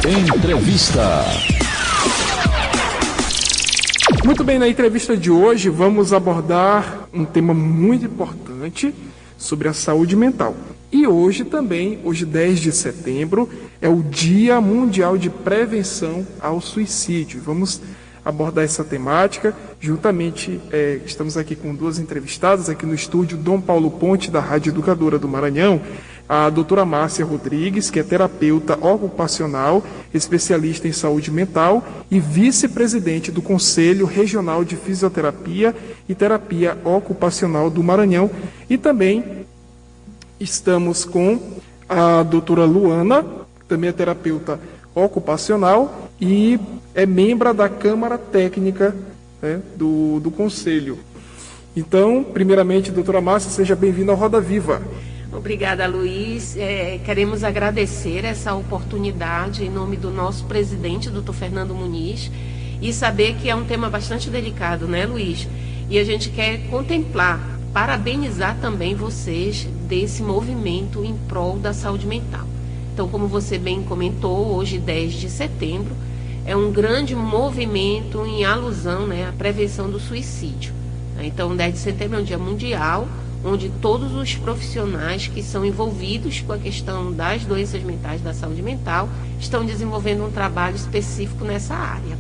Entrevista. Muito bem, na entrevista de hoje vamos abordar um tema muito importante sobre a saúde mental. E hoje também, hoje 10 de setembro, é o Dia Mundial de Prevenção ao Suicídio. Vamos abordar essa temática. Juntamente, estamos aqui com duas entrevistadas, aqui no estúdio Dom Paulo Ponte, da Rádio Educadora do Maranhão, a doutora Márcia Rodrigues, que é terapeuta ocupacional, especialista em saúde mental e vice-presidente do Conselho Regional de Fisioterapia e Terapia Ocupacional do Maranhão. E também estamos com a doutora Luana, que também é terapeuta ocupacional e é membro da Câmara Técnica, né, do Conselho. Então, primeiramente, doutora Márcia, seja bem-vinda ao Roda Viva. Obrigada, Luiz. Queremos agradecer essa oportunidade em nome do nosso presidente, doutor Fernando Muniz, e saber que é um tema bastante delicado, né, Luiz? E a gente quer contemplar, parabenizar também vocês desse movimento em prol da saúde mental. Então, como você bem comentou, hoje, 10 de setembro, é um grande movimento em alusão, né, à prevenção do suicídio. Então, 10 de setembro é um dia mundial, onde todos os profissionais que são envolvidos com a questão das doenças mentais, da saúde mental, estão desenvolvendo um trabalho específico nessa área.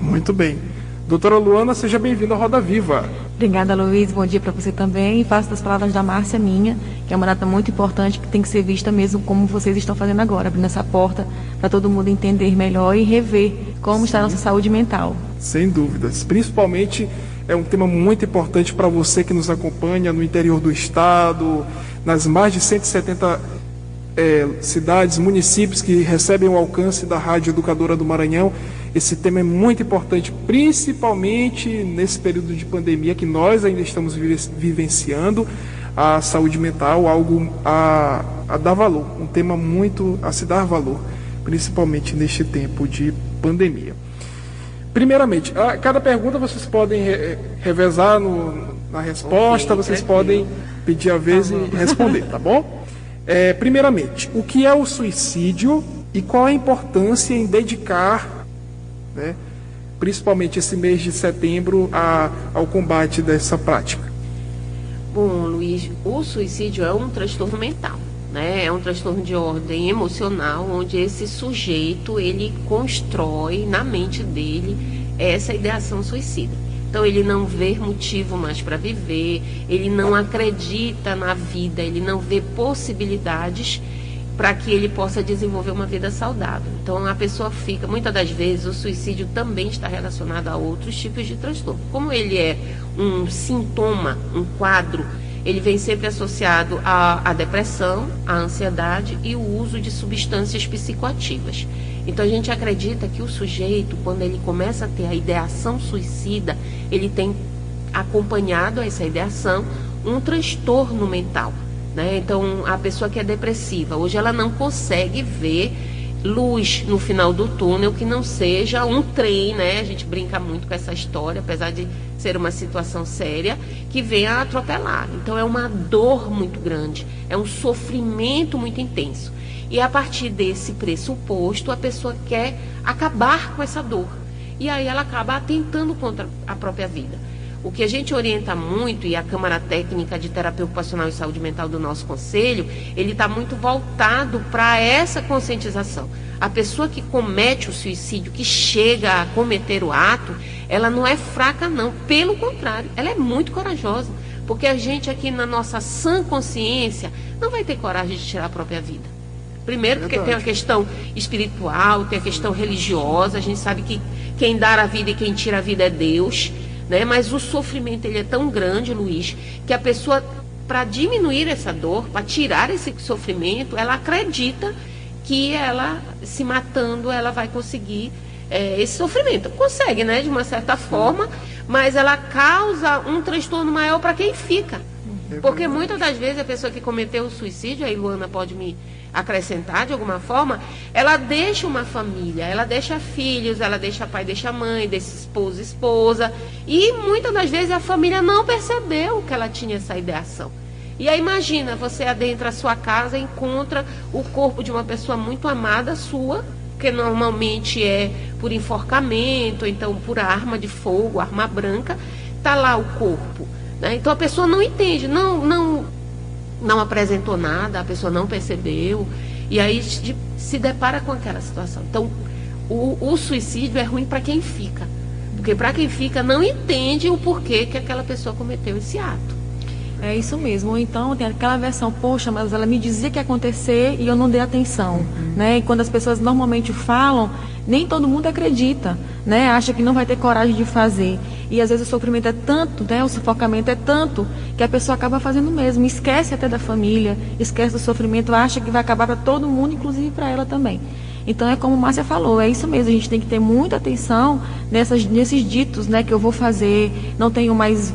Muito bem. Doutora Luana, seja bem-vinda ao Roda Viva. Obrigada, Luiz. Bom dia para você também. E faço das palavras da Márcia minha, que é uma data muito importante, que tem que ser vista mesmo como vocês estão fazendo agora, abrindo essa porta para todo mundo entender melhor e rever como está a nossa saúde mental. Sem dúvidas. Principalmente é um tema muito importante para você que nos acompanha no interior do estado, nas mais de 170 cidades, municípios que recebem o alcance da Rádio Educadora do Maranhão. Esse tema é muito importante, principalmente nesse período de pandemia que nós ainda estamos vivenciando. A saúde mental, algo a dar valor, um tema muito a se dar valor, principalmente neste tempo de pandemia. Primeiramente, a cada pergunta vocês podem revezar na resposta, vocês podem pedir a vez e responder, tá bom? Primeiramente, o que é o suicídio e qual a importância em dedicar, né, principalmente esse mês de setembro, ao combate dessa prática? Bom, Luiz, o suicídio é um transtorno mental, né? É um transtorno de ordem emocional, onde esse sujeito, ele constrói na mente dele essa ideação suicida. Então, ele não vê motivo mais para viver, ele não acredita na vida, ele não vê possibilidades para que ele possa desenvolver uma vida saudável. Então, a pessoa fica, muitas das vezes, o suicídio também está relacionado a outros tipos de transtorno. Como ele é um sintoma, um quadro, ele vem sempre associado à depressão, à ansiedade e o uso de substâncias psicoativas. Então, a gente acredita que o sujeito, quando ele começa a ter a ideação suicida, ele tem acompanhado a essa ideação um transtorno mental, né? Então, a pessoa que é depressiva, hoje ela não consegue ver luz no final do túnel que não seja um trem, né? A gente brinca muito com essa história, apesar de ser uma situação séria, que venha a atropelar. Então, é uma dor muito grande, é um sofrimento muito intenso. E a partir desse pressuposto, a pessoa quer acabar com essa dor. E aí ela acaba atentando contra a própria vida. O que a gente orienta muito, e a Câmara Técnica de Terapia Ocupacional e Saúde Mental do nosso Conselho, ele está muito voltado para essa conscientização. A pessoa que comete o suicídio, que chega a cometer o ato, ela não é fraca não, pelo contrário, ela é muito corajosa. Porque a gente aqui na nossa sã consciência não vai ter coragem de tirar a própria vida. Primeiro porque tem a questão espiritual, tem a questão religiosa, a gente sabe que quem dá a vida e quem tira a vida é Deus, né? Mas o sofrimento ele é tão grande, Luiz, que a pessoa, para diminuir essa dor, para tirar esse sofrimento, ela acredita que ela, se matando, ela vai conseguir esse sofrimento. Consegue, né, de uma certa forma, mas ela causa um transtorno maior para quem fica. Porque muitas das vezes a pessoa que cometeu o suicídio, a Luana pode me acrescentar de alguma forma, ela deixa uma família, ela deixa filhos, ela deixa pai, deixa mãe, deixa esposo, esposa, e muitas das vezes a família não percebeu que ela tinha essa ideação. E aí imagina, você adentra a sua casa e encontra o corpo de uma pessoa muito amada sua, porque normalmente é por enforcamento, ou então por arma de fogo, arma branca, está lá o corpo, né? Então a pessoa não entende, não apresentou nada, a pessoa não percebeu, e aí se depara com aquela situação. Então o suicídio é ruim para quem fica, porque para quem fica não entende o porquê que aquela pessoa cometeu esse ato. É isso mesmo. Ou então tem aquela versão, poxa, mas ela me dizia que ia acontecer e eu não dei atenção, né? E quando as pessoas normalmente falam, nem todo mundo acredita, né? Acha que não vai ter coragem de fazer. E às vezes o sofrimento é tanto, né? O sufocamento é tanto que a pessoa acaba fazendo mesmo, esquece até da família, esquece do sofrimento, acha que vai acabar para todo mundo, inclusive para ela também. Então é como a Márcia falou, é isso mesmo, a gente tem que ter muita atenção nesses ditos, né, que eu vou fazer, não tenho mais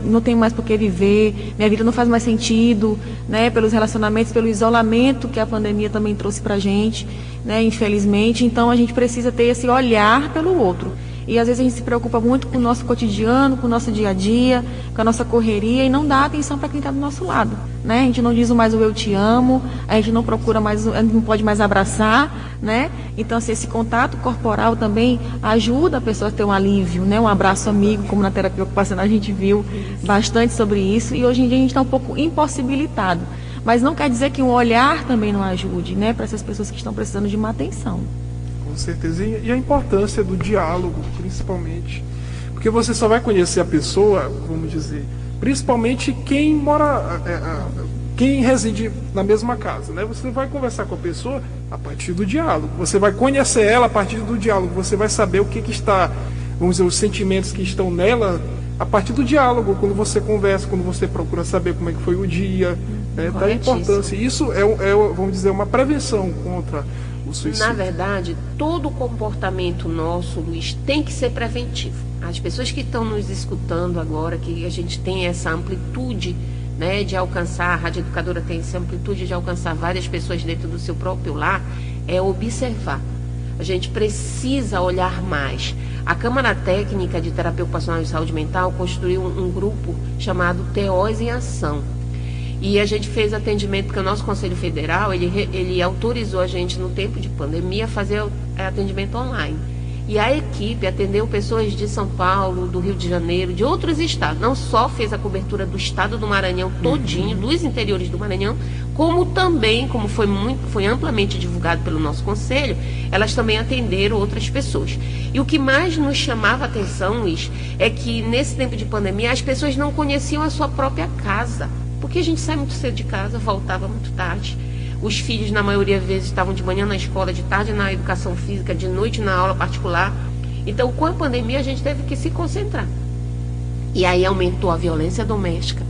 por que viver, minha vida não faz mais sentido, né, pelos relacionamentos, pelo isolamento que a pandemia também trouxe pra gente, né, infelizmente. Então a gente precisa ter esse olhar pelo outro. E às vezes a gente se preocupa muito com o nosso cotidiano, com o nosso dia a dia, com a nossa correria e não dá atenção para quem está do nosso lado, né? A gente não diz mais o eu te amo, a gente não procura mais, a gente não pode mais abraçar, né? Então assim, esse contato corporal também ajuda a pessoa a ter um alívio, né? Um abraço amigo, como na terapia ocupacional a gente viu bastante sobre isso, e hoje em dia a gente está um pouco impossibilitado. Mas não quer dizer que um olhar também não ajude, né? Para essas pessoas que estão precisando de uma atenção. Com certeza. E a importância do diálogo, principalmente. Porque você só vai conhecer a pessoa, vamos dizer, principalmente quem mora, quem reside na mesma casa, né? Você vai conversar com a pessoa a partir do diálogo. Você vai conhecer ela a partir do diálogo. Você vai saber o que está, vamos dizer, os sentimentos que estão nela a partir do diálogo, quando você conversa, quando você procura saber como é que foi o dia, né? Da importância. Isso vamos dizer, uma prevenção contra o suicídio. Na verdade, todo comportamento nosso, Luiz, tem que ser preventivo. As pessoas que estão nos escutando agora, que a gente tem essa amplitude, né, de alcançar, a Rádio Educadora tem essa amplitude de alcançar várias pessoas dentro do seu próprio lar, é observar. A gente precisa olhar mais. A Câmara Técnica de Terapia Ocupacional e Saúde Mental construiu um grupo chamado TOs em Ação. E a gente fez atendimento, porque o nosso Conselho Federal, ele autorizou a gente, no tempo de pandemia, a fazer atendimento online. E a equipe atendeu pessoas de São Paulo, do Rio de Janeiro, de outros estados. Não só fez a cobertura do estado do Maranhão todinho, dos interiores do Maranhão, como também, como foi amplamente divulgado pelo nosso conselho, elas também atenderam outras pessoas. E o que mais nos chamava a atenção, Luiz, é que nesse tempo de pandemia as pessoas não conheciam a sua própria casa. Porque a gente sai muito cedo de casa, voltava muito tarde. Os filhos, na maioria das vezes, estavam de manhã na escola, de tarde na educação física, de noite na aula particular. Então, com a pandemia, a gente teve que se concentrar. E aí aumentou a violência doméstica,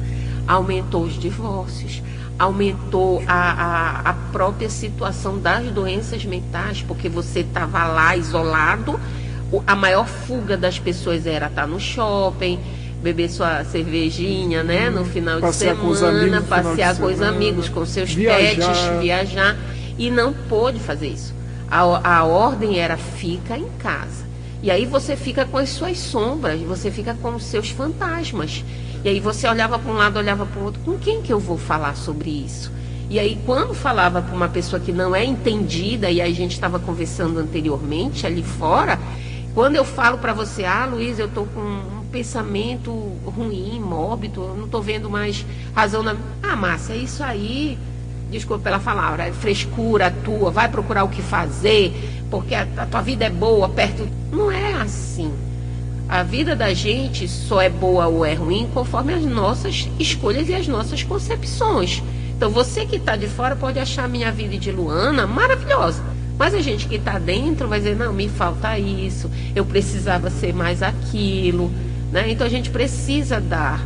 aumentou os divórcios, aumentou a própria situação das doenças mentais, porque você estava lá isolado, a maior fuga das pessoas era estar no shopping, beber sua cervejinha, né, no final de semana, passear com os amigos, com seus pets, viajar, e não pôde fazer isso. A ordem era fica em casa. E aí você fica com as suas sombras, você fica com os seus fantasmas. E aí você olhava para um lado, olhava para o outro, com quem que eu vou falar sobre isso? E aí quando falava para uma pessoa que não é entendida, e a gente estava conversando anteriormente ali fora, quando eu falo para você, Luiz, eu estou com um pensamento ruim, mórbido, eu não estou vendo mais razão na... Márcia, isso aí, desculpa pela palavra, é frescura tua, vai procurar o que fazer, porque a tua vida é boa, perto... Não é assim. A vida da gente só é boa ou é ruim conforme as nossas escolhas e as nossas concepções. Então você que está de fora pode achar a minha vida de Luana maravilhosa. Mas a gente que está dentro vai dizer, não, me falta isso, eu precisava ser mais aquilo, né? Então a gente precisa dar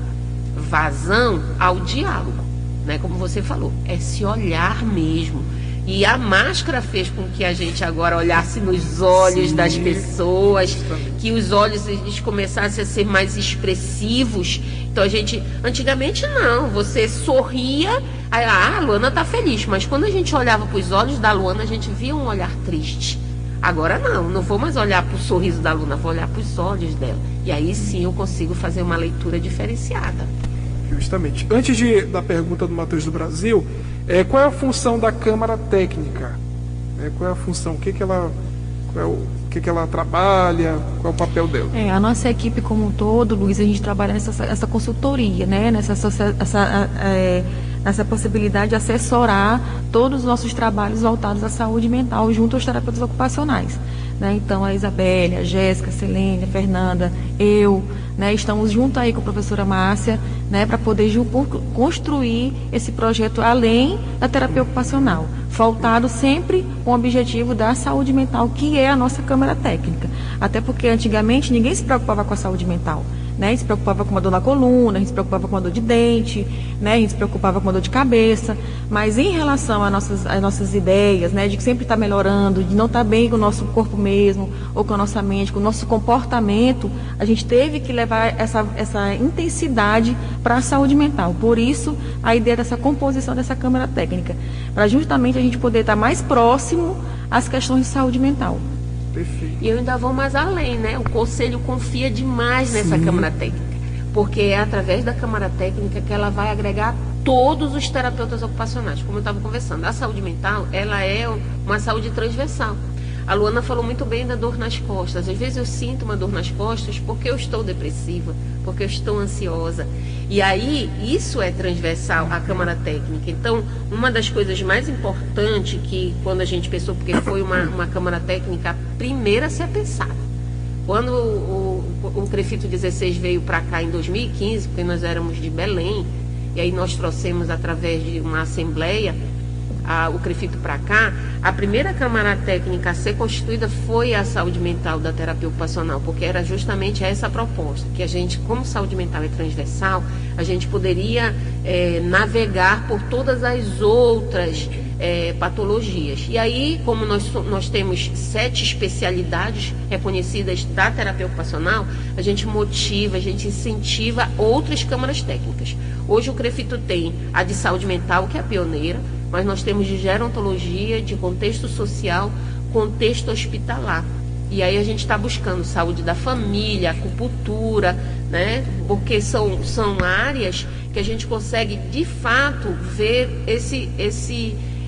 vazão ao diálogo, né? Como você falou, é se olhar mesmo. E a máscara fez com que a gente agora olhasse nos olhos das pessoas, que os olhos eles começassem a ser mais expressivos. Então a gente, antigamente não, você sorria, a Luana está feliz, mas quando a gente olhava para os olhos da Luana, a gente via um olhar triste. Agora não vou mais olhar para o sorriso da Luana, vou olhar para os olhos dela. E aí sim eu consigo fazer uma leitura diferenciada. Justamente. Antes da pergunta do Matheus do Brasil, qual é a função da Câmara Técnica? Qual é a função? Qual O que ela trabalha, qual é o papel dela? A nossa equipe como um todo, Luiz, a gente trabalha nessa consultoria, né? Nessa possibilidade de assessorar todos os nossos trabalhos voltados à saúde mental junto aos terapeutas ocupacionais. Né? Então, a Isabelle, a Jéssica, a Selene, a Fernanda, eu, né, estamos junto aí com a professora Márcia, né, para poder construir esse projeto além da terapia ocupacional, voltado sempre com o objetivo da saúde mental, que é a nossa Câmara Técnica. Até porque antigamente ninguém se preocupava com a saúde mental. Né? A gente se preocupava com uma dor na coluna, a gente se preocupava com uma dor de dente, né? A gente se preocupava com uma dor de cabeça, mas em relação às nossas ideias, né? De que sempre está melhorando, de não estar bem com o nosso corpo mesmo, ou com a nossa mente, com o nosso comportamento, a gente teve que levar essa intensidade para a saúde mental. Por isso, a ideia dessa composição dessa Câmara Técnica, para justamente a gente poder estar mais próximo às questões de saúde mental. Perfeito. E eu ainda vou mais além, né? O Conselho confia demais nessa Câmara Técnica, porque é através da Câmara Técnica que ela vai agregar todos os terapeutas ocupacionais. Como eu estava conversando, a saúde mental, ela é uma saúde transversal. A Luana falou muito bem da dor nas costas. Às vezes eu sinto uma dor nas costas porque eu estou depressiva, porque eu estou ansiosa. E aí, isso é transversal à Câmara Técnica. Então, uma das coisas mais importantes que, quando a gente pensou, porque foi uma Câmara Técnica a primeira a ser pensada. Quando o Crefito 16 veio para cá em 2015, porque nós éramos de Belém, e aí nós trouxemos através de uma assembleia o Crefito para cá, a primeira Câmara Técnica a ser constituída foi a saúde mental da terapia ocupacional, porque era justamente essa a proposta, que a gente, como saúde mental é transversal, a gente poderia navegar por todas as outras patologias. E aí, como nós temos 7 especialidades reconhecidas da terapia ocupacional, a gente motiva, a gente incentiva outras câmaras técnicas. Hoje o Crefito tem a de saúde mental, que é a pioneira, mas nós temos de gerontologia, de contexto social, contexto hospitalar. E aí a gente está buscando saúde da família, acupuntura, né? Porque são áreas que a gente consegue, de fato, ver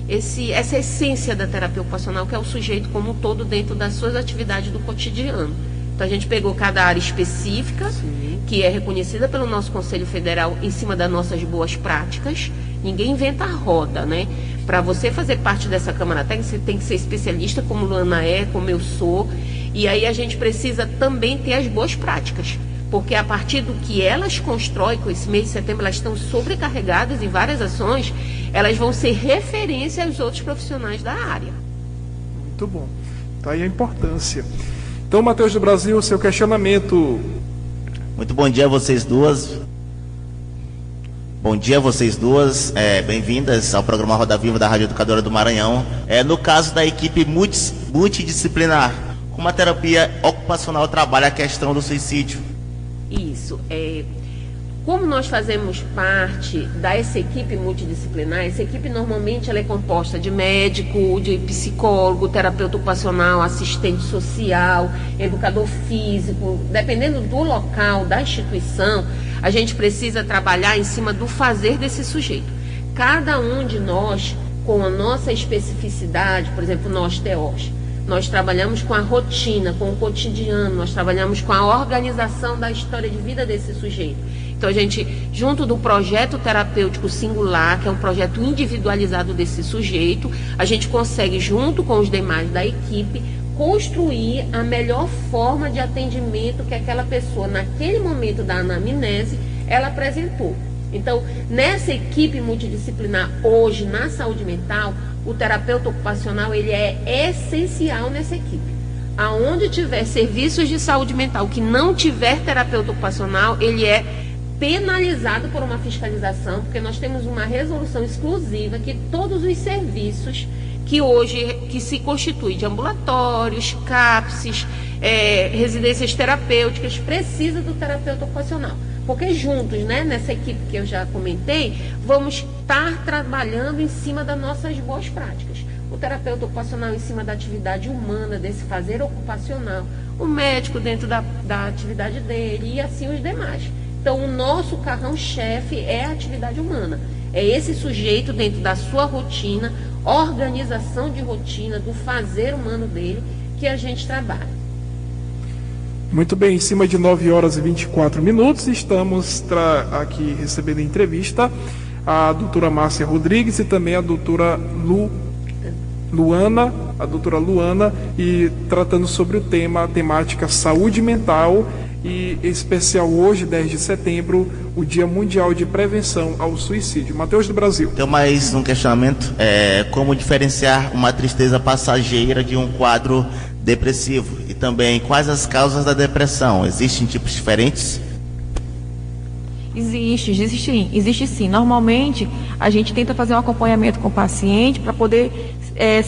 essa essência da terapia ocupacional, que é o sujeito como um todo dentro das suas atividades do cotidiano. Então a gente pegou cada área específica, que é reconhecida pelo nosso Conselho Federal em cima das nossas boas práticas. Ninguém inventa a roda, né? Para você fazer parte dessa Câmara Técnica, você tem que ser especialista, como Luana é, como eu sou. E aí a gente precisa também ter as boas práticas, porque a partir do que elas constroem, com esse mês de setembro, elas estão sobrecarregadas em várias ações, elas vão ser referência aos outros profissionais da área. Muito bom. Tá aí a importância. Então, Matheus do Brasil, seu questionamento. Muito bom dia a vocês duas. Bom dia a vocês duas. Bem-vindas ao programa Roda Viva da Rádio Educadora do Maranhão. No caso da equipe multidisciplinar, como a terapia ocupacional trabalha a questão do suicídio? Isso. Como nós fazemos parte dessa equipe multidisciplinar, essa equipe normalmente ela é composta de médico, de psicólogo, terapeuta ocupacional, assistente social, educador físico. Dependendo do local, da instituição, a gente precisa trabalhar em cima do fazer desse sujeito. Cada um de nós, com a nossa especificidade, por exemplo, nós TOs, nós trabalhamos com a rotina, com o cotidiano, nós trabalhamos com a organização da história de vida desse sujeito. Então, a gente, junto do projeto terapêutico singular, que é um projeto individualizado desse sujeito, a gente consegue, junto com os demais da equipe, construir a melhor forma de atendimento que aquela pessoa, naquele momento da anamnese, ela apresentou. Então, nessa equipe multidisciplinar, hoje, na saúde mental, o terapeuta ocupacional, ele é essencial nessa equipe. Aonde tiver serviços de saúde mental que não tiver terapeuta ocupacional, ele é penalizado por uma fiscalização, porque nós temos uma resolução exclusiva que todos os serviços que hoje que se constituem de ambulatórios, CAPSes, residências terapêuticas, precisa do terapeuta ocupacional. Porque juntos, né, nessa equipe que eu já comentei, vamos estar trabalhando em cima das nossas boas práticas. O terapeuta ocupacional em cima da atividade humana, desse fazer ocupacional, o médico dentro da atividade dele e assim os demais. Então, o nosso carrão-chefe é a atividade humana. É esse sujeito dentro da sua rotina, organização de rotina, do fazer humano dele, que a gente trabalha. Muito bem, em cima de 9 horas e 24 minutos, estamos aqui recebendo entrevista a doutora Márcia Rodrigues e também a doutora Luana, e tratando sobre o tema, a temática saúde mental, e em especial hoje, 10 de setembro, o Dia Mundial de Prevenção ao Suicídio. Matheus do Brasil. Então, mais um questionamento, como diferenciar uma tristeza passageira de um quadro depressivo? E também, quais as causas da depressão? Existem tipos diferentes? Existe sim. Normalmente, a gente tenta fazer um acompanhamento com o paciente para poder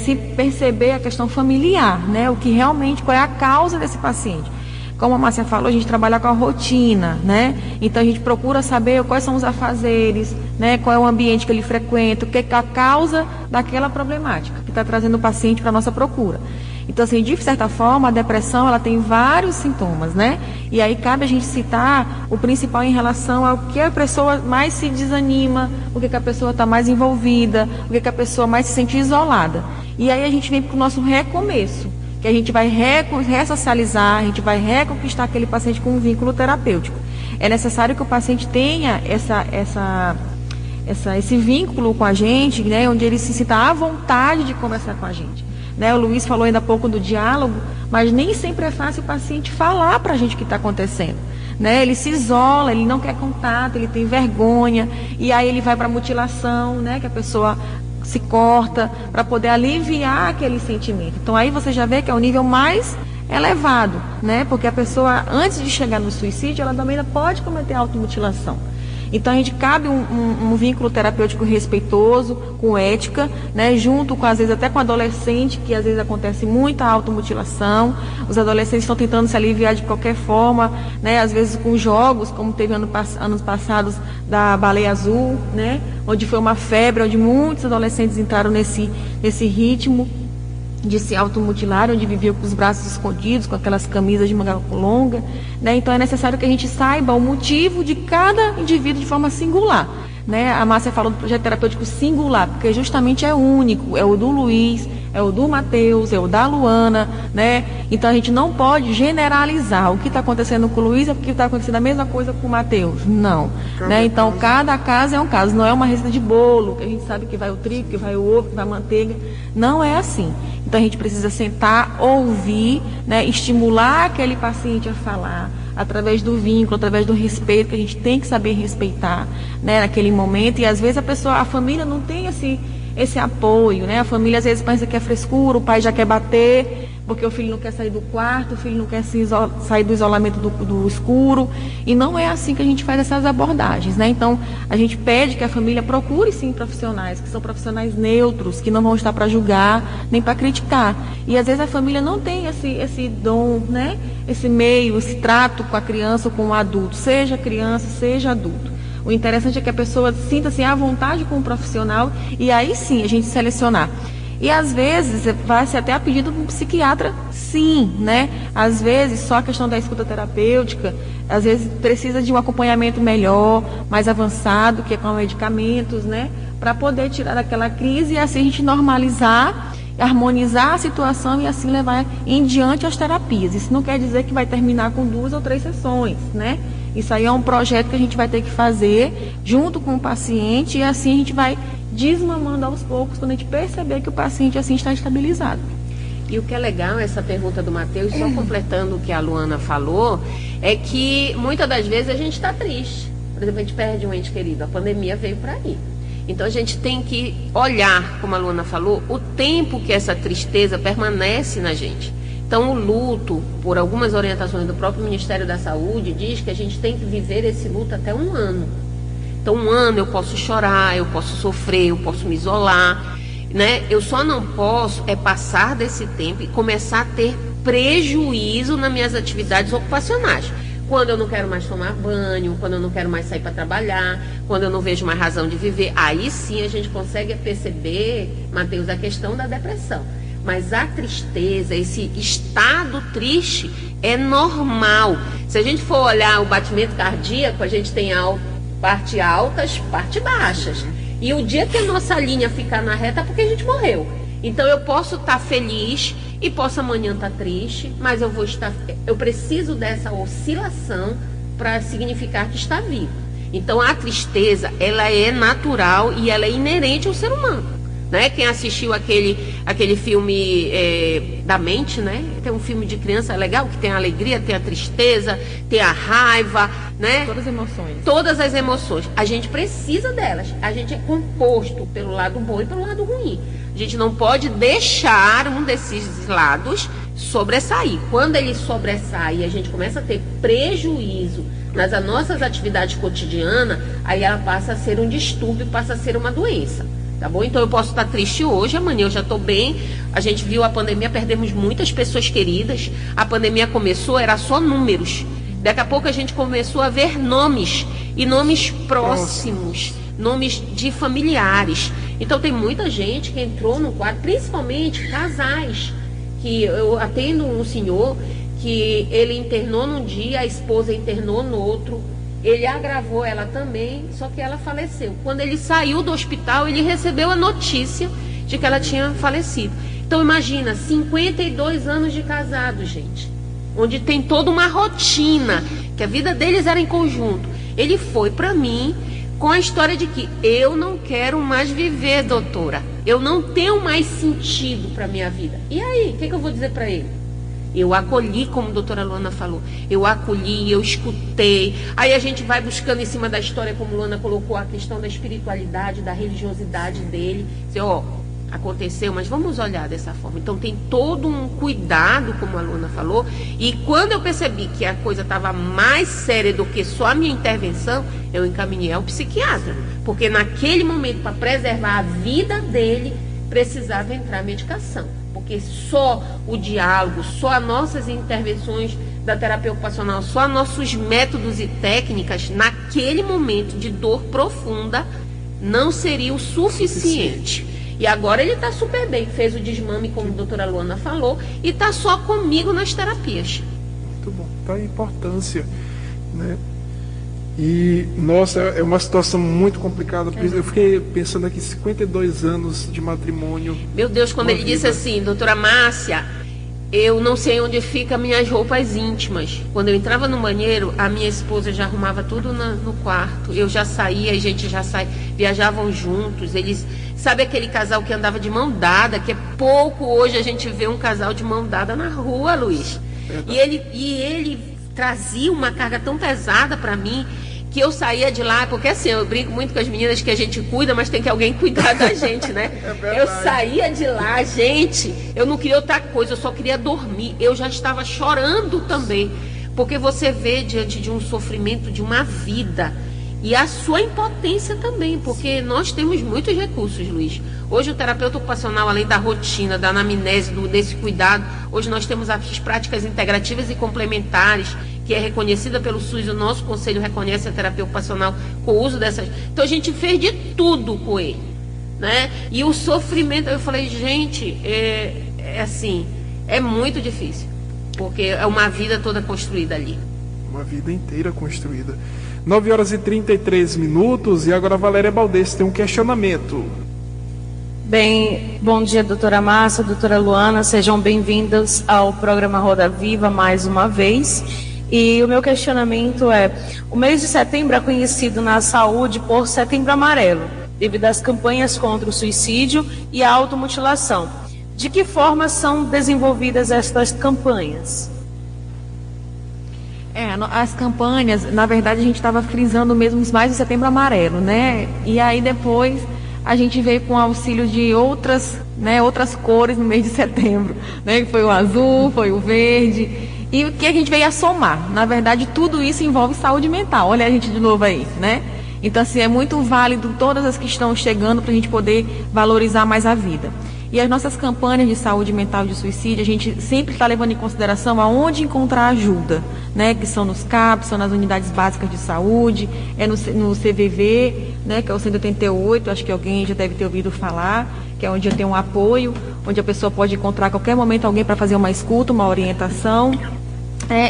se perceber a questão familiar, né? O que realmente, qual é a causa desse paciente. Como a Márcia falou, a gente trabalha com a rotina, né? Então a gente procura saber quais são os afazeres, né? Qual é o ambiente que ele frequenta, o que é a causa daquela problemática que está trazendo o paciente para a nossa procura. Então, assim, de certa forma, a depressão, ela tem vários sintomas, né? E aí cabe a gente citar o principal em relação ao que a pessoa mais se desanima, o que a pessoa está mais envolvida, o que a pessoa mais se sente isolada. E aí a gente vem para o nosso recomeço, que a gente vai ressocializar, a gente vai reconquistar aquele paciente com um vínculo terapêutico. É necessário que o paciente tenha esse vínculo com a gente, né, onde ele se sinta à vontade de conversar com a gente. Né, o Luiz falou ainda há pouco do diálogo, mas nem sempre é fácil o paciente falar para a gente o que está acontecendo. Né, ele se isola, ele não quer contato, ele tem vergonha, e aí ele vai para a mutilação, né, que a pessoa se corta para poder aliviar aquele sentimento. Então aí você já vê que é o nível mais elevado, né? Porque a pessoa, antes de chegar no suicídio, ela também pode cometer automutilação. Então a gente cabe um vínculo terapêutico respeitoso, com ética, né? Junto com, às vezes, até com adolescente, que às vezes acontece muita automutilação. Os adolescentes estão tentando se aliviar de qualquer forma, né? Às vezes com jogos, como teve anos passados da Baleia Azul, né? Onde foi uma febre, onde muitos adolescentes entraram nesse ritmo de se automutilar, onde viviam com os braços escondidos, com aquelas camisas de manga longa, né? Então é necessário que a gente saiba o motivo de cada indivíduo de forma singular, né? A Márcia falou do projeto terapêutico singular, porque justamente é único, é o do Luiz, é o do Matheus, é o da Luana, né? Então a gente não pode generalizar o que está acontecendo com o Luiz é porque está acontecendo a mesma coisa com o Matheus. Não. Né? Então cada caso é um caso, não é uma receita de bolo, que a gente sabe que vai o trigo, que vai o ovo, que vai a manteiga. Não é assim. Então a gente precisa sentar, ouvir, né? Estimular aquele paciente a falar, através do vínculo, através do respeito, que a gente tem que saber respeitar, né? Naquele momento. E às vezes a família não tem esse apoio, né? A família às vezes pensa que é frescura, o pai já quer bater, porque o filho não quer sair do quarto, o filho não quer sair do isolamento do escuro, e não é assim que a gente faz essas abordagens, né? Então, a gente pede que a família procure sim profissionais, que são profissionais neutros, que não vão estar para julgar, nem para criticar. E às vezes a família não tem esse dom, né? Esse meio, esse trato com a criança ou com o adulto, seja criança, seja adulto. O interessante é que a pessoa sinta-se à vontade com o profissional e aí sim a gente selecionar. E às vezes vai ser até a pedido de um psiquiatra, sim, né? Às vezes só a questão da escuta terapêutica, às vezes precisa de um acompanhamento melhor, mais avançado, que é com medicamentos, né? Para poder tirar daquela crise e assim a gente normalizar, harmonizar a situação e assim levar em diante as terapias. Isso não quer dizer que vai terminar com 2 ou 3 sessões, né? Isso aí é um projeto que a gente vai ter que fazer junto com o paciente e assim a gente vai desmamando aos poucos quando a gente perceber que o paciente assim está estabilizado. E o que é legal, essa pergunta do Matheus, só completando o que a Luana falou, é que muitas das vezes a gente está triste. Por exemplo, a gente perde um ente querido, a pandemia veio para aí. Então a gente tem que olhar, como a Luana falou, o tempo que essa tristeza permanece na gente. Então o luto, por algumas orientações do próprio Ministério da Saúde, diz que a gente tem que viver esse luto até 1 ano. Então 1 ano eu posso chorar, eu posso sofrer, eu posso me isolar, né? Eu só não posso passar desse tempo e começar a ter prejuízo nas minhas atividades ocupacionais. Quando eu não quero mais tomar banho, quando eu não quero mais sair para trabalhar, quando eu não vejo mais razão de viver, aí sim a gente consegue perceber, Matheus, a questão da depressão. Mas a tristeza, esse estado triste é normal. Se a gente for olhar o batimento cardíaco, a gente tem parte altas, parte baixas. E o dia que a nossa linha ficar na reta é porque a gente morreu. Então eu posso estar feliz, e posso amanhã estar triste, mas eu preciso dessa oscilação para significar que está vivo. Então a tristeza, ela é natural e ela é inerente ao ser humano, né? Quem assistiu aquele filme da mente, né? Tem um filme de criança legal que tem a alegria, tem a tristeza, tem a raiva, né? Todas as emoções. Todas as emoções. A gente precisa delas. A gente é composto pelo lado bom e pelo lado ruim. A gente não pode deixar um desses lados sobressair. Quando ele sobressai e a gente começa a ter prejuízo nas nossas atividades cotidianas, aí ela passa a ser um distúrbio, passa a ser uma doença. Tá bom? Então eu posso estar triste hoje, amanhã eu já estou bem. A gente viu a pandemia, perdemos muitas pessoas queridas. A pandemia começou, era só números. Daqui a pouco a gente começou a ver nomes, e nomes próximos, nomes de familiares. Então tem muita gente que entrou no quadro, principalmente casais, que eu atendo um senhor que ele internou num dia, a esposa internou no outro. Ele agravou ela também, só que ela faleceu. Quando ele saiu do hospital, ele recebeu a notícia de que ela tinha falecido. Então imagina, 52 anos de casado, gente. Onde tem toda uma rotina, que a vida deles era em conjunto. Ele foi para mim com a história de que eu não quero mais viver, doutora. Eu não tenho mais sentido para minha vida. E aí, o que eu vou dizer para ele? Eu acolhi, como a doutora Luana falou, eu acolhi, eu escutei. Aí a gente vai buscando em cima da história, como a Luana colocou, a questão da espiritualidade, da religiosidade dele. Aconteceu, mas vamos olhar dessa forma. Então tem todo um cuidado, como a Luana falou. E quando eu percebi que a coisa estava mais séria do que só a minha intervenção, eu encaminhei ao psiquiatra. Porque naquele momento, para preservar a vida dele, precisava entrar a medicação. Porque só o diálogo, só as nossas intervenções da terapia ocupacional, só nossos métodos e técnicas, naquele momento de dor profunda, não seria o suficiente. E agora ele está super bem, fez o desmame, como a doutora Luana falou, e está só comigo nas terapias. Muito bom, tá a importância, né? E, nossa, é uma situação muito complicada. Eu fiquei pensando aqui, 52 anos de matrimônio. Meu Deus, quando ele disse assim, doutora Márcia, eu não sei onde ficam minhas roupas íntimas. Quando eu entrava no banheiro, a minha esposa já arrumava tudo no quarto. Eu já saía, a gente já saía, viajavam juntos. Eles, sabe aquele casal que andava de mão dada, que é pouco hoje a gente vê um casal de mão dada na rua, Luiz. E ele trazia uma carga tão pesada para mim, que eu saía de lá, porque assim, eu brinco muito com as meninas que a gente cuida, mas tem que alguém cuidar da gente, né? Eu saía de lá, gente, eu não queria outra coisa, eu só queria dormir. Eu já estava chorando também, porque você vê diante de um sofrimento de uma vida, e a sua impotência também, porque nós temos muitos recursos, Luiz. Hoje o terapeuta ocupacional, além da rotina, da anamnese, desse cuidado, hoje nós temos as práticas integrativas e complementares, que é reconhecida pelo SUS, o nosso conselho reconhece a terapia ocupacional com o uso dessas. Então a gente fez de tudo com ele, né? E o sofrimento, eu falei, gente, assim, é muito difícil, porque é uma vida toda construída ali. Uma vida inteira construída. 9h33, e agora a Valéria Baldez tem um questionamento. Bem, bom dia, doutora Márcia, doutora Luana, sejam bem-vindas ao programa Roda Viva mais uma vez. E o meu questionamento é: o mês de setembro é conhecido na saúde por Setembro Amarelo, devido às campanhas contra o suicídio e a automutilação. De que forma são desenvolvidas estas campanhas? As campanhas, na verdade, a gente estava frisando mesmo mais o Setembro Amarelo, né? E aí depois a gente veio com auxílio de outras cores no mês de setembro, né? Foi o azul, foi o verde. E o que a gente veio a somar? Na verdade, tudo isso envolve saúde mental. Olha a gente de novo aí, né? Então, assim, é muito válido todas as que estão chegando para a gente poder valorizar mais a vida. E as nossas campanhas de saúde mental e de suicídio, a gente sempre está levando em consideração aonde encontrar ajuda, né? Que são nos CAPs, são nas unidades básicas de saúde, no CVV, né? Que é o 188, acho que alguém já deve ter ouvido falar, que é onde eu tenho um apoio, onde a pessoa pode encontrar a qualquer momento alguém para fazer uma escuta, uma orientação.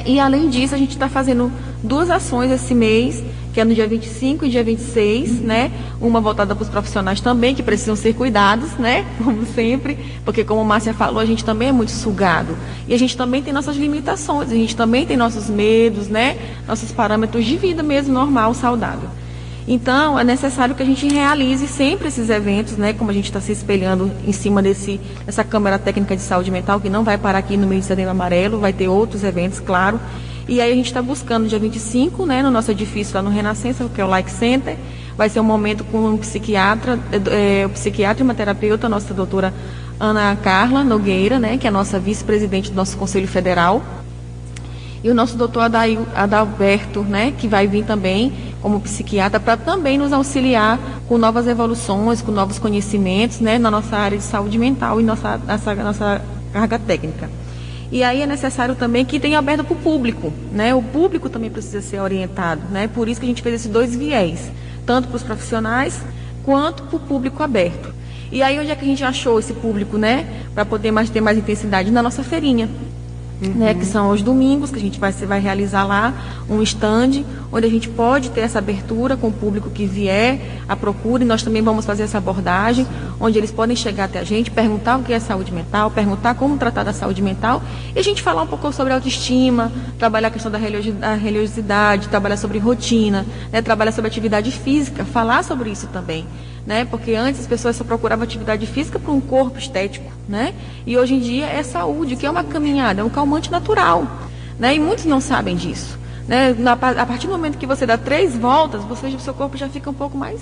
E além disso, a gente está fazendo duas ações esse mês, que é no dia 25 e dia 26, né? Uma voltada para os profissionais também, que precisam ser cuidados, né? Como sempre, porque como a Márcia falou, a gente também é muito sugado. E a gente também tem nossas limitações, a gente também tem nossos medos, né? Nossos parâmetros de vida mesmo, normal, saudável. Então, é necessário que a gente realize sempre esses eventos, né? Como a gente está se espelhando em cima dessa Câmara Técnica de Saúde Mental, que não vai parar aqui no mês de Setembro Amarelo, vai ter outros eventos, claro. E aí a gente está buscando dia 25, né, no nosso edifício lá no Renascença, que é o Like Center. Vai ser um momento com um psiquiatra, o psiquiatra e uma terapeuta, a nossa doutora Ana Carla Nogueira, né, que é a nossa vice-presidente do nosso Conselho Federal. E o nosso doutor Adalberto, né, que vai vir também como psiquiatra para também nos auxiliar com novas evoluções, com novos conhecimentos, né, na nossa área de saúde mental e nossa carga técnica. E aí é necessário também que tenha aberto para o público, né? O público também precisa ser orientado, né? Por isso que a gente fez esses dois viés, tanto para os profissionais quanto para o público aberto. E aí onde é que a gente achou esse público, né? Para poder ter mais intensidade na nossa feirinha. Né, que são os domingos, que a gente vai realizar lá um stand, onde a gente pode ter essa abertura com o público que vier à procura, e nós também vamos fazer essa abordagem, onde eles podem chegar até a gente, perguntar o que é saúde mental, perguntar como tratar da saúde mental, e a gente falar um pouco sobre autoestima, trabalhar a questão da religiosidade, trabalhar sobre rotina, né, trabalhar sobre atividade física, falar sobre isso também. Né? Porque antes as pessoas só procuravam atividade física para um corpo estético, né? E hoje em dia é saúde, que é uma caminhada, é um calmante natural, né? E muitos não sabem disso, né? A partir do momento que você dá 3 voltas, o seu corpo já fica um pouco mais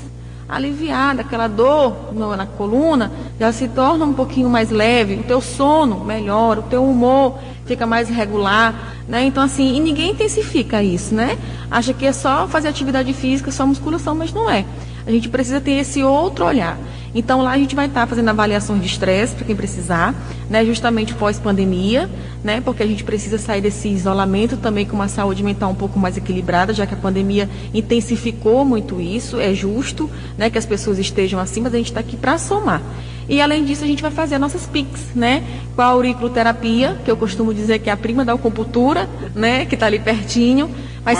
aliviado, aquela dor na coluna já se torna um pouquinho mais leve, o teu sono melhora, o teu humor fica mais regular, né? Então assim, e ninguém intensifica isso, né? Acha que é só fazer atividade física, só musculação, mas não é. A gente precisa ter esse outro olhar. Então lá a gente vai estar fazendo avaliações de estresse para quem precisar, né, justamente pós-pandemia, né, porque a gente precisa sair desse isolamento também com uma saúde mental um pouco mais equilibrada, já que a pandemia intensificou muito isso. É justo, né, que as pessoas estejam assim, mas a gente está aqui para somar. E além disso a gente vai fazer as nossas PICs, né, com a auriculoterapia, que eu costumo dizer que é a prima da acupuntura, né, que está ali pertinho, mas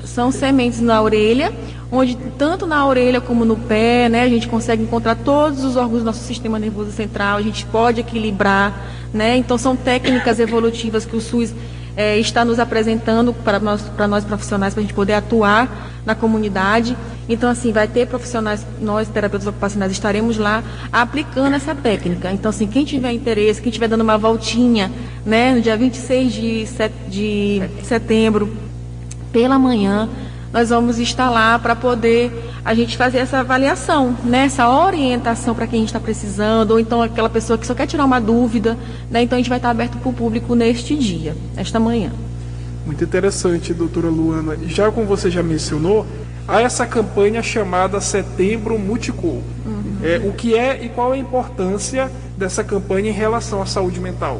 são sementes na orelha, onde tanto na orelha como no pé, né, a gente consegue encontrar todos os órgãos do nosso sistema nervoso central, a gente pode equilibrar, né, então são técnicas evolutivas que o SUS está nos apresentando para nós profissionais, para a gente poder atuar na comunidade. Então, assim, vai ter profissionais, nós, terapeutas ocupacionais, estaremos lá aplicando essa técnica. Então, assim, quem tiver interesse, quem estiver dando uma voltinha, né, no dia 26 de setembro, pela manhã, nós vamos estar lá para poder a gente fazer essa avaliação, né? Essa orientação para quem a gente está precisando, ou então aquela pessoa que só quer tirar uma dúvida, né? Então a gente vai estar aberto para o público neste dia, esta manhã. Muito interessante, doutora Luana. Já como você já mencionou, há essa campanha chamada Setembro Multicor. O que é e qual é a importância dessa campanha em relação à saúde mental?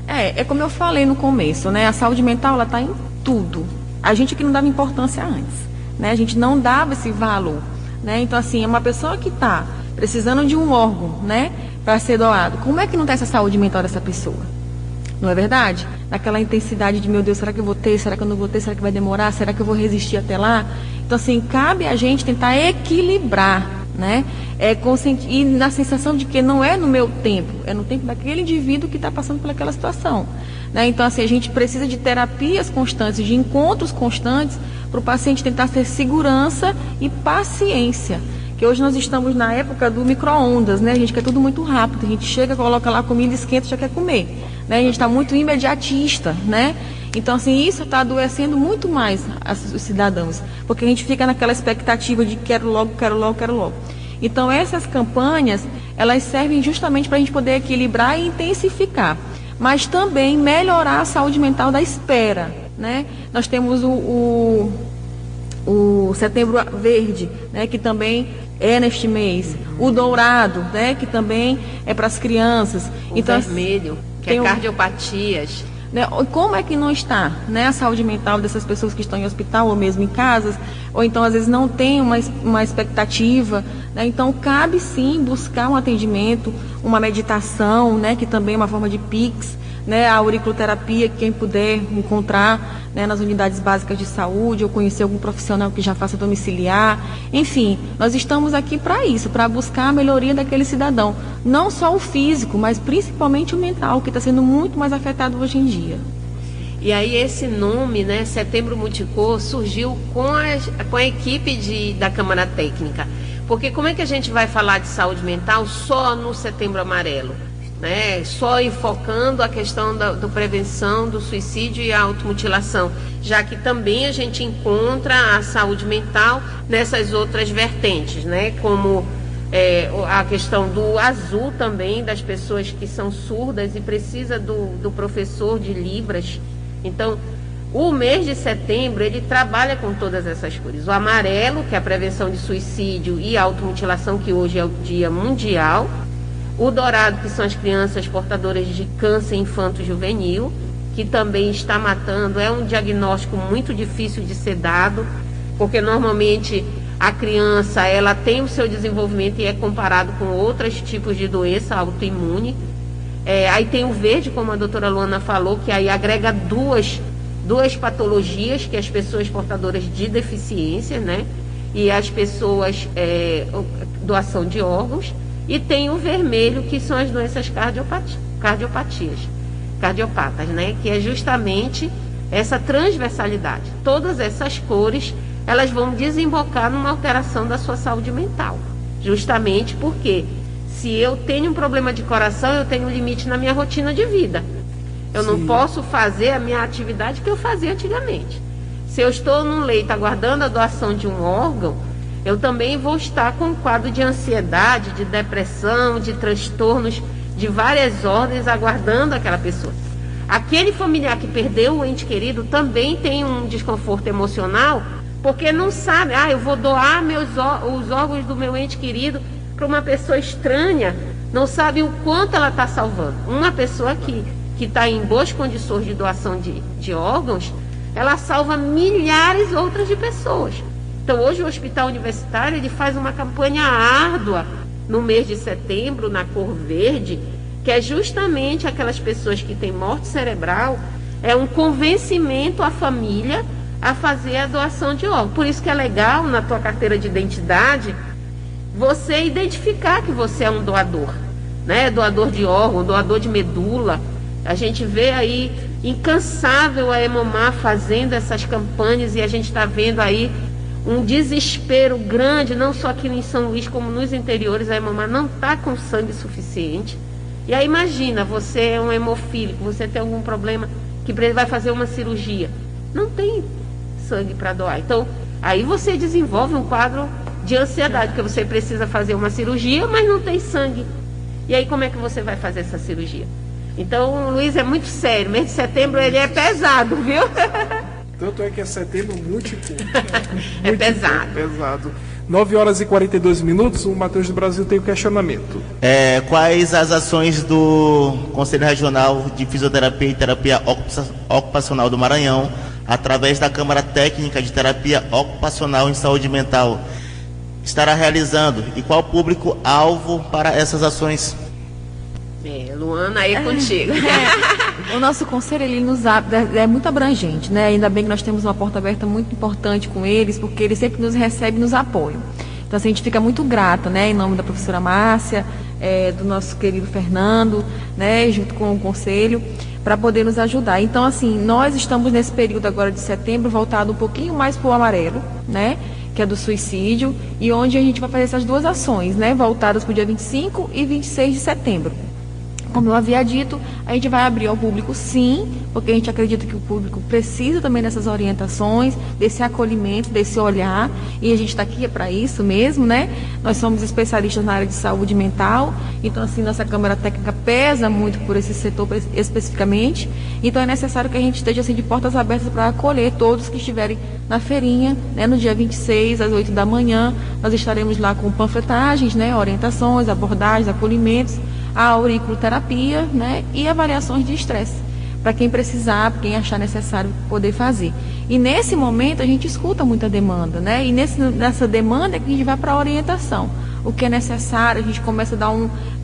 É como eu falei no começo, né? A saúde mental, ela está em tudo. A gente que não dava importância antes, né? A gente não dava esse valor, né? Então, assim, é uma pessoa que está precisando de um órgão, né, para ser doado. Como é que não está essa saúde mental dessa pessoa? Não é verdade? Naquela intensidade de, meu Deus, será que eu vou ter? Será que eu não vou ter? Será que vai demorar? Será que eu vou resistir até lá? Então, assim, cabe a gente tentar equilibrar, né? E na sensação de que não é no meu tempo, é no tempo daquele indivíduo que está passando por aquela situação. Né? Então, assim, a gente precisa de terapias constantes, de encontros constantes, para o paciente tentar ter segurança e paciência. Que hoje nós estamos na época do micro-ondas, né? A gente quer tudo muito rápido, a gente chega, coloca lá a comida, esquenta e já quer comer. Né? A gente está muito imediatista, né? Então, assim, isso está adoecendo muito mais os cidadãos, porque a gente fica naquela expectativa de quero logo, quero logo, quero logo. Então, essas campanhas, elas servem justamente para a gente poder equilibrar e intensificar, mas também melhorar a saúde mental da espera, né? Nós temos o Setembro Verde, né, que também é neste mês, o Dourado, né, que também é para as crianças. O então, vermelho, que é cardiopatias. Né, como é que não está, né, a saúde mental dessas pessoas que estão em hospital ou mesmo em casas, ou então às vezes não tem uma expectativa, né? Então cabe sim buscar um atendimento, uma meditação, né, que também é uma forma de PICs, né, a auriculoterapia, quem puder encontrar, né, nas unidades básicas de saúde, ou conhecer algum profissional que já faça domiciliar. Enfim, nós estamos aqui para isso, para buscar a melhoria daquele cidadão. Não só o físico, mas principalmente o mental, que está sendo muito mais afetado hoje em dia. E aí esse nome, né, Setembro Multicor, surgiu com a equipe da Câmara Técnica. Porque como é que a gente vai falar de saúde mental só no Setembro Amarelo? Né? Só enfocando a questão da prevenção do suicídio e a automutilação, já que também a gente encontra a saúde mental nessas outras vertentes, né? Como a questão do azul também, das pessoas que são surdas e precisa do professor de Libras. Então, o mês de setembro, ele trabalha com todas essas cores. O amarelo, que é a prevenção de suicídio e automutilação, que hoje é o Dia Mundial. O dourado, que são as crianças portadoras de câncer infanto-juvenil, que também está matando. É um diagnóstico muito difícil de ser dado, porque normalmente a criança ela tem o seu desenvolvimento e é comparado com outros tipos de doença autoimune. Aí tem o verde, como a doutora Luana falou, que aí agrega duas patologias, que as pessoas portadoras de deficiência, né? E as pessoas, doação de órgãos. E tem o vermelho, que são as doenças cardiopatas, né? Que é justamente essa transversalidade. Todas essas cores, elas vão desembocar numa alteração da sua saúde mental. Justamente porque se eu tenho um problema de coração, eu tenho um limite na minha rotina de vida. Eu não posso fazer a minha atividade que eu fazia antigamente. Se eu estou num leito aguardando a doação de um órgão, eu também vou estar com um quadro de ansiedade, de depressão, de transtornos de várias ordens, aguardando aquela pessoa. Aquele familiar que perdeu o ente querido também tem um desconforto emocional, porque não sabe, eu vou doar os órgãos do meu ente querido para uma pessoa estranha, não sabe o quanto ela está salvando. Uma pessoa que está em boas condições de doação de órgãos, ela salva milhares outras de pessoas. Então, hoje o Hospital Universitário ele faz uma campanha árdua no mês de setembro, na cor verde, que é justamente aquelas pessoas que têm morte cerebral, é um convencimento à família a fazer a doação de órgãos. Por isso que é legal, na tua carteira de identidade, você identificar que você é um doador, né? Doador de órgão, doador de medula. A gente vê aí, incansável a Hemomar fazendo essas campanhas, e a gente está vendo aí um desespero grande, não só aqui em São Luís, como nos interiores. A Hemomar não está com sangue suficiente. E aí imagina, você é um hemofílico, você tem algum problema que vai fazer uma cirurgia, não tem sangue para doar. Então, aí você desenvolve um quadro de ansiedade, porque você precisa fazer uma cirurgia, mas não tem sangue. E aí como é que você vai fazer essa cirurgia? Então, Luiz, é muito sério. Mês de setembro ele é pesado, viu? Tanto é que é setembro multicor. É pesado. Pesado. 9h42, o Matheus do Brasil tem o questionamento. Quais as ações do Conselho Regional de Fisioterapia e Terapia Ocupacional do Maranhão, através da Câmara Técnica de Terapia Ocupacional em Saúde Mental, estará realizando? E qual o público-alvo para essas ações? Luana, aí é contigo. O nosso conselho ele é muito abrangente, né? Ainda bem que nós temos uma porta aberta muito importante com eles, porque eles sempre nos recebem e nos apoiam. Então, assim, a gente fica muito grata, né? Em nome da professora Márcia, do nosso querido Fernando, né? Junto com o conselho, para poder nos ajudar. Então, assim, nós estamos nesse período agora de setembro voltado um pouquinho mais para o amarelo, né? Que é do suicídio, e onde a gente vai fazer essas duas ações, né? Voltadas para o dia 25 e 26 de setembro. Como eu havia dito, a gente vai abrir ao público sim, porque a gente acredita que o público precisa também dessas orientações, desse acolhimento, desse olhar, e a gente está aqui para isso mesmo, né? Nós somos especialistas na área de saúde mental, então assim, nossa Câmara Técnica pesa muito por esse setor especificamente, então é necessário que a gente esteja assim de portas abertas para acolher todos que estiverem na feirinha, né? No dia 26, às 8 da manhã, nós estaremos lá com panfletagens, né? Orientações, abordagens, acolhimentos, a auriculoterapia, né, e avaliações de estresse, para quem precisar, para quem achar necessário poder fazer. E nesse momento a gente escuta muita demanda, né, e nessa demanda é que a gente vai para a orientação. O que é necessário, a gente começa a dar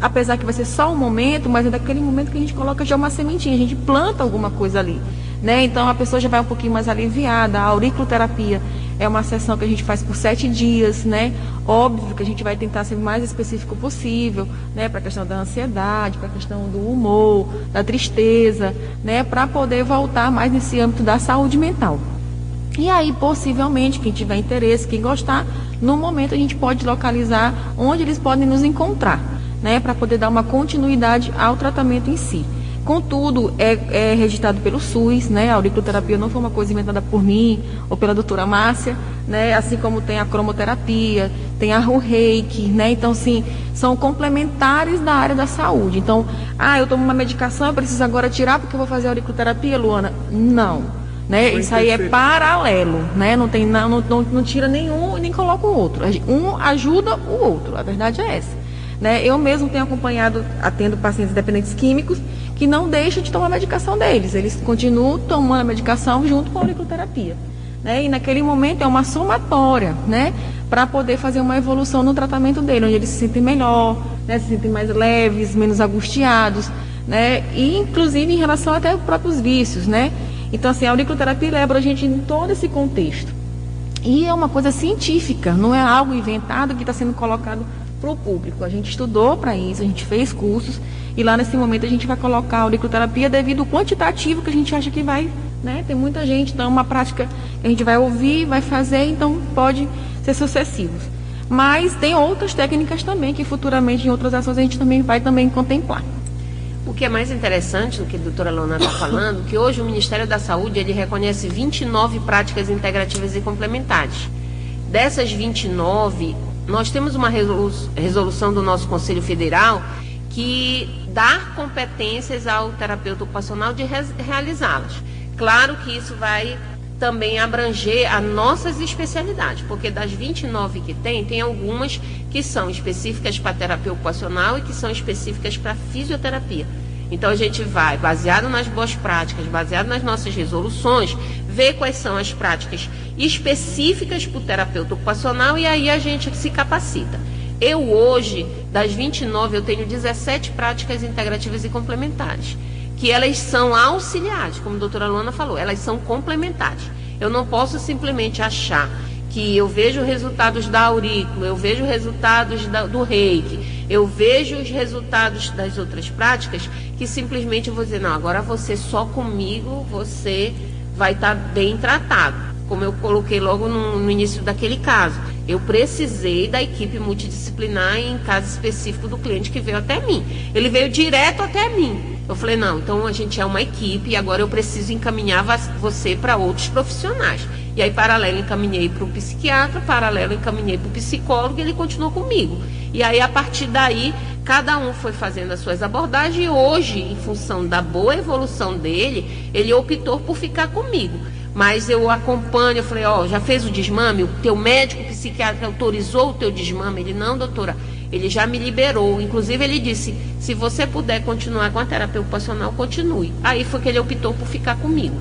apesar que vai ser só um momento, mas é daquele momento que a gente coloca já uma sementinha, a gente planta alguma coisa ali, né? Então a pessoa já vai um pouquinho mais aliviada. A auriculoterapia é uma sessão que a gente faz por 7 dias, né? Óbvio que a gente vai tentar ser o mais específico possível, né? Para a questão da ansiedade, para a questão do humor, da tristeza, né? Para poder voltar mais nesse âmbito da saúde mental. E aí, possivelmente, quem tiver interesse, quem gostar, no momento a gente pode localizar onde eles podem nos encontrar, né? Para poder dar uma continuidade ao tratamento em si. Contudo, é registrado pelo SUS, né? A auriculoterapia não foi uma coisa inventada por mim ou pela doutora Márcia, né? Assim como tem a cromoterapia, tem o reiki, né? Então, sim, são complementares da área da saúde. Então, eu tomo uma medicação, eu preciso agora tirar porque eu vou fazer a auriculoterapia, Luana? Não, né? Isso aí é paralelo, né? Não tira nenhum e nem coloca o outro. Um ajuda o outro, a verdade é essa. Né? Eu mesmo tenho atendo pacientes dependentes químicos que não deixam de tomar a medicação deles. Eles continuam tomando a medicação junto com a auriculoterapia. Né? E naquele momento é uma somatória, né? Para poder fazer uma evolução no tratamento dele, onde eles se sentem melhor, né? Se sentem mais leves, menos angustiados, né? E inclusive em relação até aos próprios vícios, né? Então, assim, a auriculoterapia leva a gente em todo esse contexto. E é uma coisa científica, não é algo inventado que está sendo colocado para o público. A gente estudou para isso, a gente fez cursos e lá nesse momento a gente vai colocar a auriculoterapia devido ao quantitativo que a gente acha que vai, né? Tem muita gente, então é uma prática que a gente vai ouvir, vai fazer, então pode ser sucessivos. Mas tem outras técnicas também que futuramente em outras ações a gente também vai contemplar. O que é mais interessante do que a doutora Luana está falando, que hoje o Ministério da Saúde ele reconhece 29 práticas integrativas e complementares. Dessas 29, nós temos uma resolução do nosso Conselho Federal que dá competências ao terapeuta ocupacional de realizá-las. Claro que isso vai também abranger as nossas especialidades, porque das 29 que tem algumas que são específicas para terapia ocupacional e que são específicas para fisioterapia. Então a gente vai, baseado nas boas práticas, baseado nas nossas resoluções, ver quais são as práticas específicas para o terapeuta ocupacional e aí a gente se capacita. Eu hoje, das 29, eu tenho 17 práticas integrativas e complementares, que elas são auxiliares, como a doutora Luana falou, elas são complementares. Eu não posso simplesmente achar que eu vejo resultados da aurícula, eu vejo resultados do reiki, eu vejo os resultados das outras práticas, que simplesmente eu vou dizer, não, agora você só comigo, você vai estar bem tratado. Como eu coloquei logo no início daquele caso, eu precisei da equipe multidisciplinar em caso específico do cliente que veio até mim. Ele veio direto até mim. Eu falei, não, então a gente é uma equipe e agora eu preciso encaminhar você para outros profissionais. E aí, paralelo, encaminhei para o psiquiatra, paralelo, encaminhei para o psicólogo e ele continuou comigo. E aí, a partir daí, cada um foi fazendo as suas abordagens e hoje, em função da boa evolução dele, ele optou por ficar comigo. Mas eu acompanho, eu falei, já fez o desmame? O teu médico psiquiatra autorizou o teu desmame? Ele, não, doutora, ele já me liberou. Inclusive, ele disse, se você puder continuar com a terapia ocupacional, continue. Aí foi que ele optou por ficar comigo.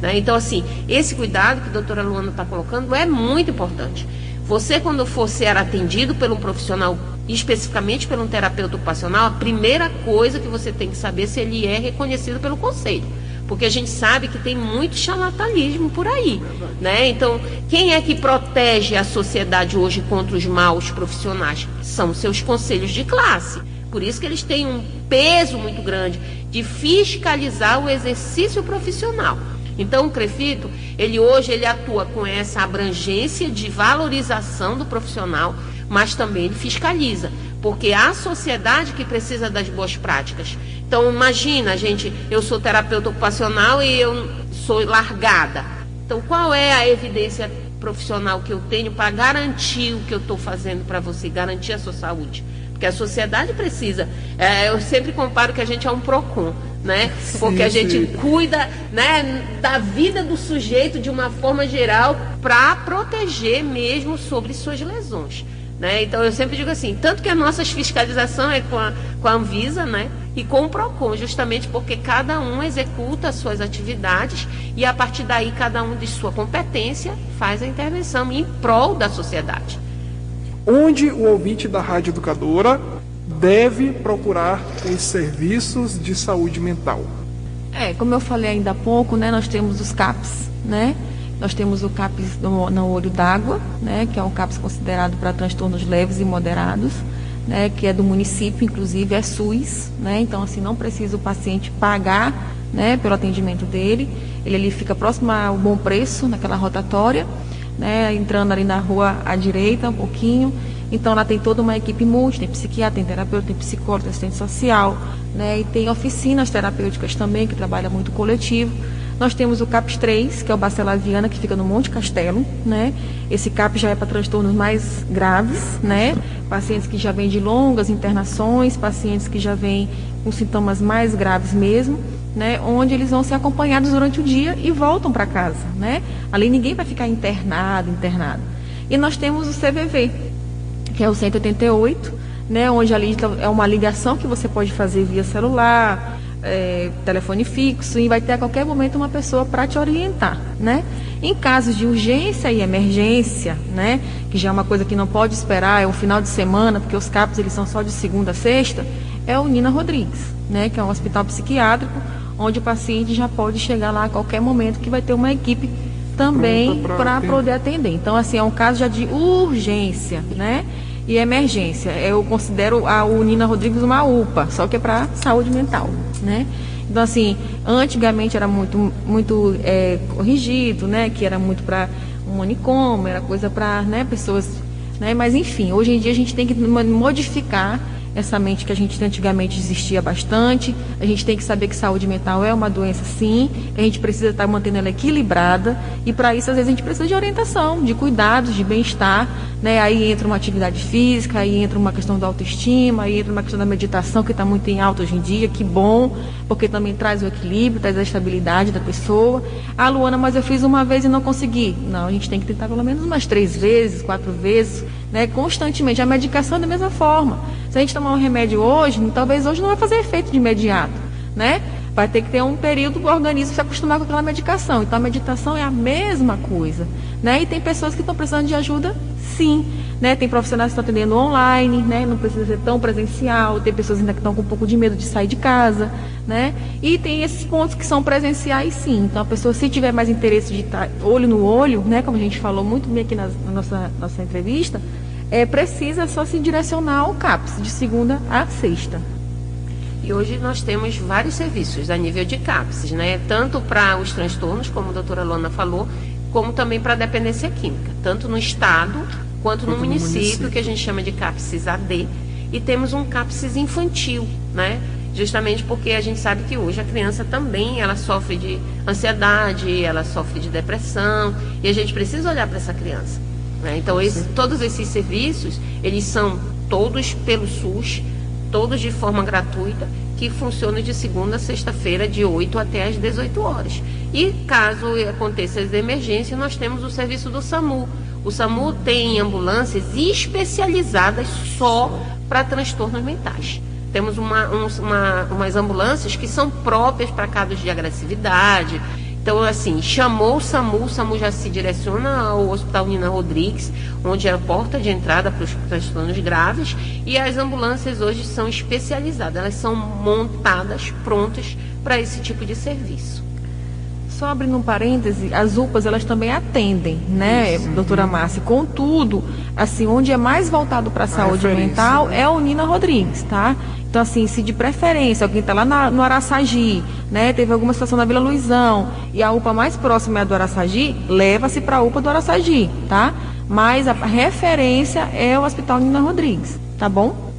Né? Então, assim, esse cuidado que a doutora Luana está colocando é muito importante. Você, quando for ser atendido por um profissional, especificamente por um terapeuta ocupacional, a primeira coisa que você tem que saber se ele é reconhecido pelo conselho. Porque a gente sabe que tem muito charlatanismo por aí, né? Então, quem é que protege a sociedade hoje contra os maus profissionais? São seus conselhos de classe. Por isso que eles têm um peso muito grande de fiscalizar o exercício profissional. Então, o CREFITO, hoje ele atua com essa abrangência de valorização do profissional, mas também ele fiscaliza, porque a sociedade que precisa das boas práticas. Então, imagina, gente, eu sou terapeuta ocupacional e eu sou largada. Então, qual é a evidência profissional que eu tenho para garantir o que eu estou fazendo para você, garantir a sua saúde? Porque a sociedade precisa. Eu sempre comparo que a gente é um PROCON, né? Porque a gente cuida, né, da vida do sujeito de uma forma geral para proteger mesmo sobre suas lesões. Né? Então, eu sempre digo assim, tanto que a nossa fiscalização é com a Anvisa, né? E com o PROCON, justamente porque cada um executa as suas atividades e, a partir daí, cada um de sua competência faz a intervenção em prol da sociedade. Onde o ouvinte da Rádio Educadora deve procurar os serviços de saúde mental? Como eu falei ainda há pouco, né, nós temos os CAPs, né? Nós temos o CAPs no olho d'água, né, que é um CAPs considerado para transtornos leves e moderados, né, que é do município, inclusive é SUS, né? Então, assim, não precisa o paciente pagar, né, pelo atendimento dele. Ele fica próximo ao Bom Preço, naquela rotatória, né, entrando ali na rua à direita um pouquinho. Então, lá tem toda uma equipe multi, tem psiquiatra, tem terapeuta, tem psicólogo, tem assistente social, né, e tem oficinas terapêuticas também, que trabalha muito coletivo. Nós temos o CAPS 3, que é o Bacelar Viana, que fica no Monte Castelo, né? Esse CAPS já é para transtornos mais graves, né? Pacientes que já vêm de longas internações, pacientes que já vêm com sintomas mais graves mesmo, né? Onde eles vão ser acompanhados durante o dia e voltam para casa, né? Ali ninguém vai ficar internado. E nós temos o CVV, que é o 188, né? Onde ali é uma ligação que você pode fazer via celular, telefone fixo, e vai ter a qualquer momento uma pessoa para te orientar, né? Em casos de urgência e emergência, né, que já é uma coisa que não pode esperar, é o final de semana, porque os CAPs eles são só de segunda a sexta, é o Nina Rodrigues, né, que é um hospital psiquiátrico, onde o paciente já pode chegar lá a qualquer momento, que vai ter uma equipe também para poder atender. Então, assim, é um caso já de urgência, né? E emergência. Eu considero o Nina Rodrigues uma UPA, só que é para saúde mental, né? Então, assim, antigamente era muito corrigido, né? Que era muito para um manicômio, era coisa para, né, pessoas, né? Mas, enfim, hoje em dia a gente tem que modificar essa mente que a gente antigamente existia bastante. A gente tem que saber que saúde mental é uma doença, sim, que a gente precisa estar mantendo ela equilibrada, e para isso às vezes a gente precisa de orientação, de cuidados, de bem-estar, né? Aí entra uma atividade física, aí entra uma questão da autoestima, aí entra uma questão da meditação, que está muito em alta hoje em dia, que bom, porque também traz o equilíbrio, traz a estabilidade da pessoa. Ah, Luana, mas eu fiz uma vez e não consegui. Não, a gente tem que tentar pelo menos umas 3 vezes, 4 vezes, né? Constantemente. A medicação é da mesma forma. Se a gente tomar um remédio hoje, talvez hoje não vai fazer efeito de imediato, né? Vai ter que ter um período para o organismo se acostumar com aquela medicação. Então, a meditação é a mesma coisa, né? E tem pessoas que estão precisando de ajuda, sim, né? Tem profissionais que estão atendendo online, né? Não precisa ser tão presencial. Tem pessoas ainda que estão com um pouco de medo de sair de casa, né? E tem esses pontos que são presenciais, sim. Então, a pessoa, se tiver mais interesse de estar olho no olho, né? Como a gente falou muito bem aqui na nossa entrevista, precisa só se direcionar ao CAPS, de segunda a sexta. E hoje nós temos vários serviços a nível de CAPS, né? Tanto para os transtornos, como a doutora Luana falou, como também para a dependência química, tanto no estado quanto no município, que a gente chama de CAPS AD, e temos um CAPS infantil, né? Justamente porque a gente sabe que hoje a criança também ela sofre de ansiedade, ela sofre de depressão, e a gente precisa olhar para essa criança. Então, todos esses serviços, eles são todos pelo SUS, todos de forma gratuita, que funcionam de segunda a sexta-feira, de 8 até às 18 horas. E caso aconteça as emergências, nós temos o serviço do SAMU. O SAMU tem ambulâncias especializadas só para transtornos mentais. Temos umas ambulâncias que são próprias para casos de agressividade. Então, assim, chamou o SAMU já se direciona ao Hospital Nina Rodrigues, onde é a porta de entrada para os transtornos graves, e as ambulâncias hoje são especializadas, elas são montadas, prontas para esse tipo de serviço. Só abrindo um parêntese, as UPAs, elas também atendem, né, doutora Márcia? Contudo, assim, onde é mais voltado para a saúde mental, né, é o Nina Rodrigues, tá? Então, assim, se de preferência alguém está lá no Araçagi, né, teve alguma situação na Vila Luizão, e a UPA mais próxima é a do Araçagi, leva-se para a UPA do Araçagi, tá? Mas a referência é o Hospital Nina Rodrigues, tá bom?